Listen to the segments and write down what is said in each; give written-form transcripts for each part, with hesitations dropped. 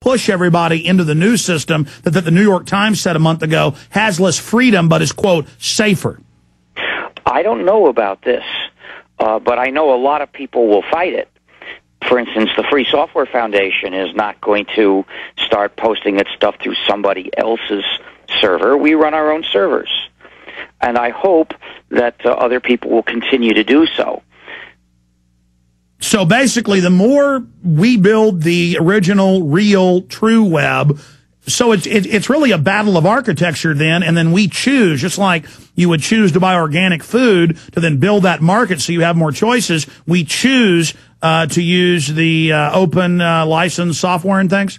push everybody into the new system that the New York Times said a month ago has less freedom but is, quote, safer? I don't know about this, but I know a lot of people will fight it. For instance, the Free Software Foundation is not going to start posting its stuff through somebody else's server. We run our own servers. And I hope that other people will continue to do so. So basically, the more we build the original, real, true web, so it's really a battle of architecture then, and then we choose, just like you would choose to buy organic food to then build that market so you have more choices, we choose to use the open licensed software and things?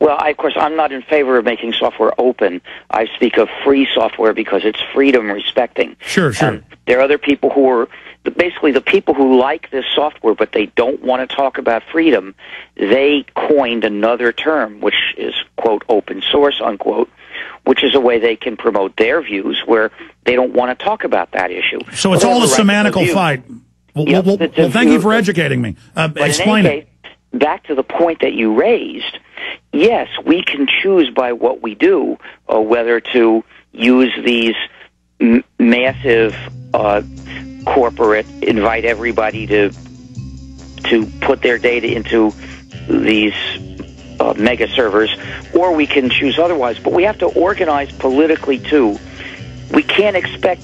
Well, of course, I'm not in favor of making software open. I speak of free software because it's freedom respecting. Sure. And there are other people who are, basically the people who like this software, but they don't want to talk about freedom. They coined another term, which is, quote, open source, unquote, which is a way they can promote their views where they don't want to talk about that issue. So it's all a semantical fight. Well, thank you for educating me. Explain it. Back to the point that you raised, yes, we can choose by what we do whether to use these massive corporate, invite everybody to put their data into these mega servers, or we can choose otherwise. But we have to organize politically, too. We can't expect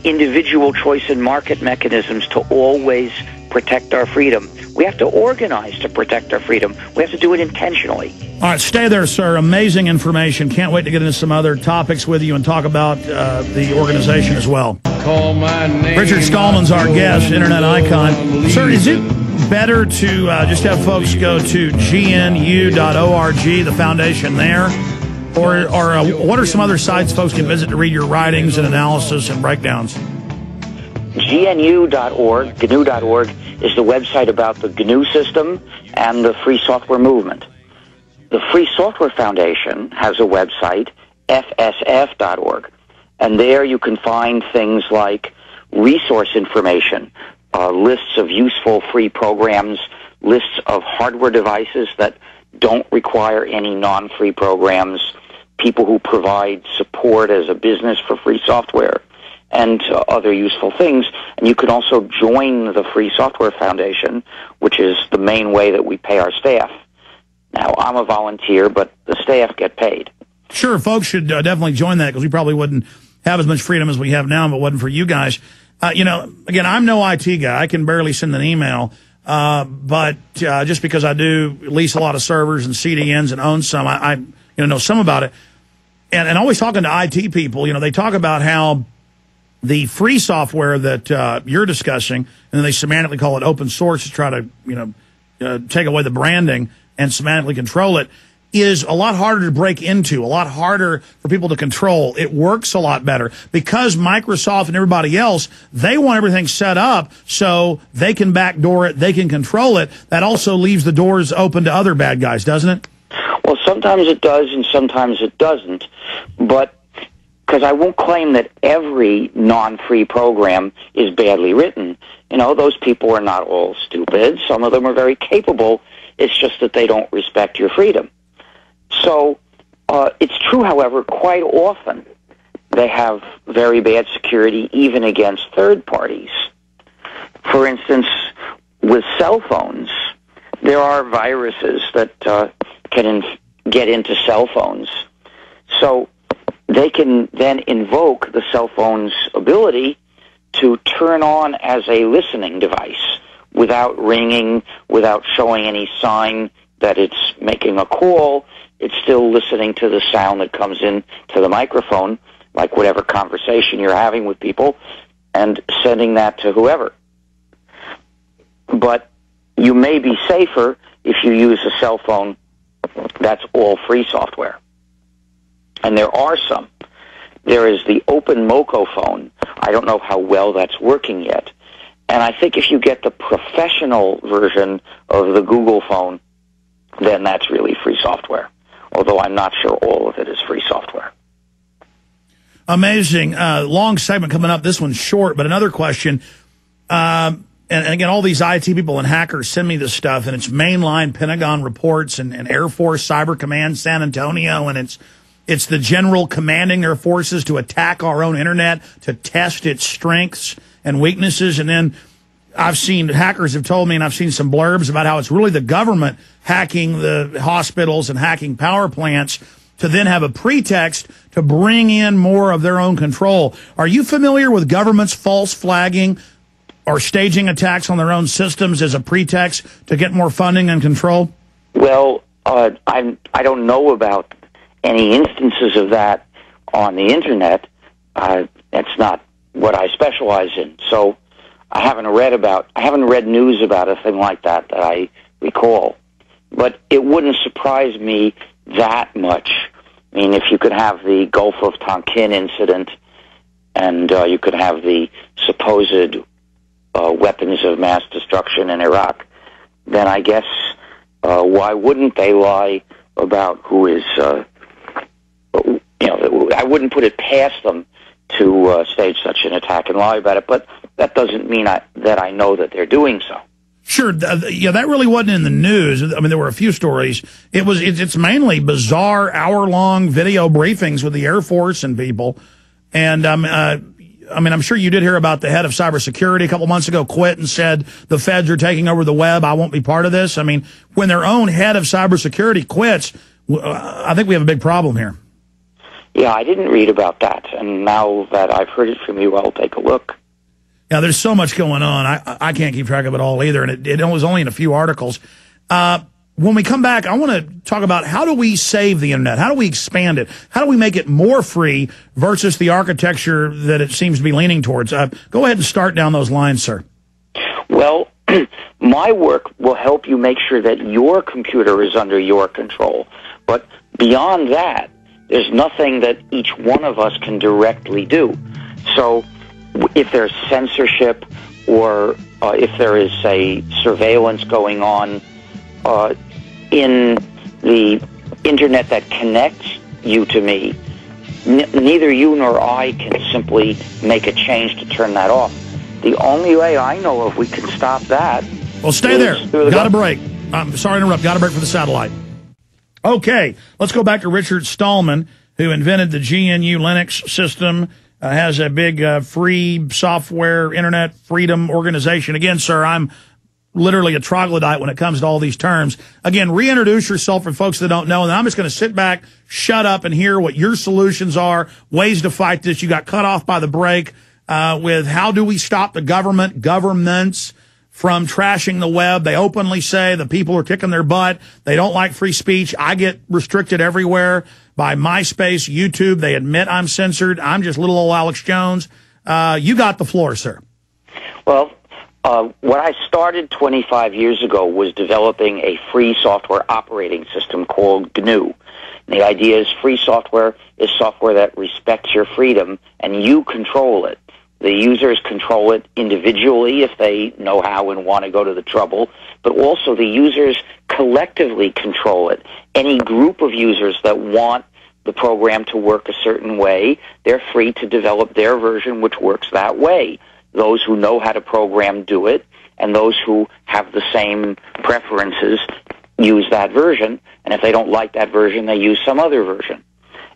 individual choice and market mechanisms to always protect our freedom. We have to organize to protect our freedom. We have to do it intentionally. All right, stay there, sir. Amazing information. Can't wait to get into some other topics with you and talk about the organization as well. Richard Stallman's our guest, internet icon. Sir, is it better to just have folks go to gnu.org, the foundation there? Or what are some other sites folks can visit to read your writings and analysis and breakdowns? GNU.org, GNU.org, is the website about the GNU system and the free software movement. The Free Software Foundation has a website, FSF.org, and there you can find things like resource information, lists of useful free programs, lists of hardware devices that don't require any non-free programs, people who provide support as a business for free software, and other useful things. And you can also join the Free Software Foundation, which is the main way that we pay our staff. Now, I'm a volunteer, but the staff get paid. Sure, folks should definitely join that because we probably wouldn't have as much freedom as we have now if it wasn't for you guys. Again, I'm no IT guy. I can barely send an email. But just because I do lease a lot of servers and CDNs and own some, I know some about it. And always talking to IT people, they talk about how the free software that you're discussing, and then they semantically call it open source to try to, take away the branding and semantically control it, is a lot harder to break into, a lot harder for people to control. It works a lot better because Microsoft and everybody else, they want everything set up so they can backdoor it, they can control it. That also leaves the doors open to other bad guys, doesn't it? Well, sometimes it does and sometimes it doesn't. But because I won't claim that every non-free program is badly written. Those people are not all stupid. Some of them are very capable. It's just that they don't respect your freedom. So it's true, however, quite often they have very bad security even against third parties. For instance, with cell phones, there are viruses that can get into cell phones. So they can then invoke the cell phone's ability to turn on as a listening device without ringing, without showing any sign that it's making a call. It's still listening to the sound that comes in to the microphone, like whatever conversation you're having with people, and sending that to whoever. But you may be safer if you use a cell phone that's all free software. And there are some. There is the Open Moco phone. I don't know how well that's working yet. And I think if you get the professional version of the Google phone, then that's really free software. Although I'm not sure all of it is free software. Amazing. Long segment coming up. This one's short, but another question. and again, all these IT people and hackers send me this stuff, and it's mainline Pentagon reports and Air Force Cyber Command San Antonio, and it's the general commanding their forces to attack our own internet, to test its strengths and weaknesses. And then I've seen hackers have told me, and I've seen some blurbs about how it's really the government hacking the hospitals and hacking power plants to then have a pretext to bring in more of their own control. Are you familiar with governments false flagging or staging attacks on their own systems as a pretext to get more funding and control? Well, I don't know about any instances of that on the internet. That's not what I specialize in. So I haven't read news about a thing like that I recall. But it wouldn't surprise me that much. I mean, if you could have the Gulf of Tonkin incident, and you could have the supposed weapons of mass destruction in Iraq, then I guess why wouldn't they lie about who is? I wouldn't put it past them to stage such an attack and lie about it. But that doesn't mean that I know that they're doing so. Sure. Yeah, that really wasn't in the news. I mean, there were a few stories. It's mainly bizarre hour-long video briefings with the Air Force and people. And, I mean, I'm sure you did hear about the head of cybersecurity a couple months ago quit and said the feds are taking over the web. I won't be part of this. I mean, when their own head of cybersecurity quits, I think we have a big problem here. Yeah, I didn't read about that. And now that I've heard it from you, I'll take a look. Yeah, there's so much going on. I can't keep track of it all either, and it was only in a few articles. When we come back, I want to talk about how do we save the internet? How do we expand it? How do we make it more free versus the architecture that it seems to be leaning towards? Go ahead and start down those lines, sir. Well, my work will help you make sure that your computer is under your control. But beyond that, there's nothing that each one of us can directly do. So if there's censorship or if there is, say, surveillance going on in the internet that connects you to me, neither you nor I can simply make a change to turn that off. The only way I know of we can stop that... Well, stay there. Got a break. I'm sorry to interrupt. Got a break for the satellite. Okay, let's go back to Richard Stallman, who invented the GNU Linux system, has a big free software, internet freedom organization. Again, sir, I'm literally a troglodyte when it comes to all these terms. Again, reintroduce yourself for folks that don't know, and I'm just going to sit back, shut up, and hear what your solutions are, ways to fight this. You got cut off by the break with how do we stop the governments from trashing the web. They openly say the people are kicking their butt. They don't like free speech. I get restricted everywhere by MySpace, YouTube. They admit I'm censored. I'm just little old Alex Jones. You got the floor, sir. Well, what I started 25 years ago was developing a free software operating system called GNU. And the idea is free software is software that respects your freedom, and you control it. The users control it individually if they know how and want to go to the trouble, but also the users collectively control it. Any group of users that want the program to work a certain way, they're free to develop their version which works that way. Those who know how to program do it, and those who have the same preferences use that version, and if they don't like that version, they use some other version.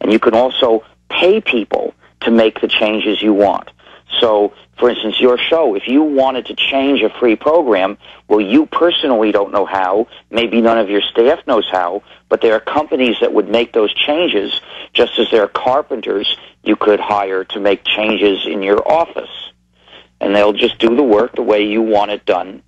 And you can also pay people to make the changes you want. So, for instance, your show, if you wanted to change a free program, well, you personally don't know how, maybe none of your staff knows how, but there are companies that would make those changes, just as there are carpenters you could hire to make changes in your office. And they'll just do the work the way you want it done.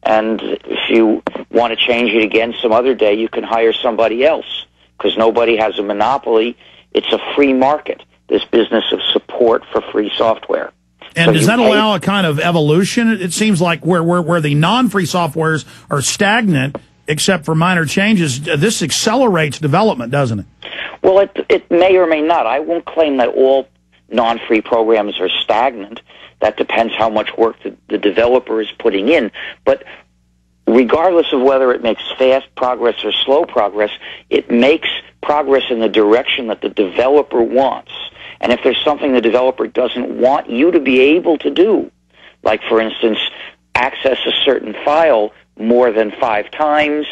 And if you want to change it again some other day, you can hire somebody else, because nobody has a monopoly. It's a free market, this business of support for free software. And so does that allow a kind of evolution? It seems like where the non-free softwares are stagnant, except for minor changes, this accelerates development, doesn't it? Well, it may or may not. I won't claim that all non-free programs are stagnant. That depends how much work the developer is putting in. But regardless of whether it makes fast progress or slow progress, it makes progress in the direction that the developer wants. And if there's something the developer doesn't want you to be able to do, like, for instance, access a certain file more than 5 times.